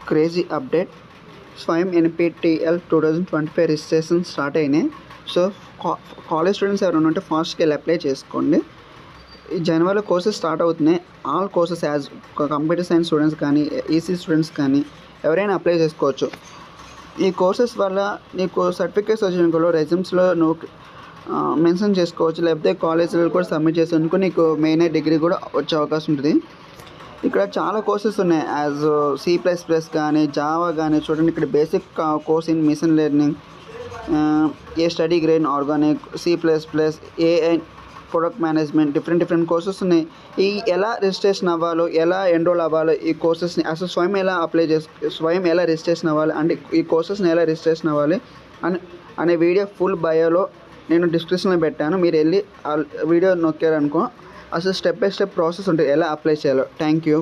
Crazy update. స్వయం NPTEL 2025 registration start అయినాయి. So college students ఎవరైనా ఉంటే ఫాస్ట్గా వెళ్ళి అప్లై చేసుకోండి. ఈ జనవరిలో కోర్సెస్ స్టార్ట్ అవుతున్నాయి. All courses as computer science students కానీ ఈసీ స్టూడెంట్స్ కానీ ఎవరైనా అప్లై చేసుకోవచ్చు. ఈ కోర్సెస్ వల్ల నీకు సర్టిఫికేట్స్ వచ్చిన రెజ్యూమ్స్లో నువ్వు మెన్షన్ చేసుకోవచ్చు, లేకపోతే కాలేజీలో కూడా సబ్మిట్ చేసేందుకు నీకు మెయిన్ డిగ్రీ కూడా వచ్చే అవకాశం ఉంటుంది. ఇక్కడ చాలా కోర్సెస్ ఉన్నాయి. యాజ్ C++ కానీ జావా కానీ చూడండి. ఇక్కడ basic course in mission learning, A study grade organic, C++, AI, product management, different courses ఉన్నాయి. ఈ ఎలా రిజిస్ట్రేషన్ అవ్వాలో, ఎలా ఎన్రోల్ అవ్వాలో, ఈ కోర్సెస్ని అసలు స్వయం ఎలా రిజిస్ట్రేషన్ అవ్వాలి అంటే ఈ కోర్సెస్ని ఎలా రిజిస్ట్రేషన్ అవ్వాలి అనే వీడియో ఫుల్ బయోలో నేను డిస్క్రిప్షన్లో పెట్టాను. మీరు వెళ్ళి ఆ వీడియో నొక్కారనుకో అసలు స్టెప్ బై స్టెప్ ప్రాసెస్ ఉంటుంది ఎలా అప్లై చేయాలో. Thank you.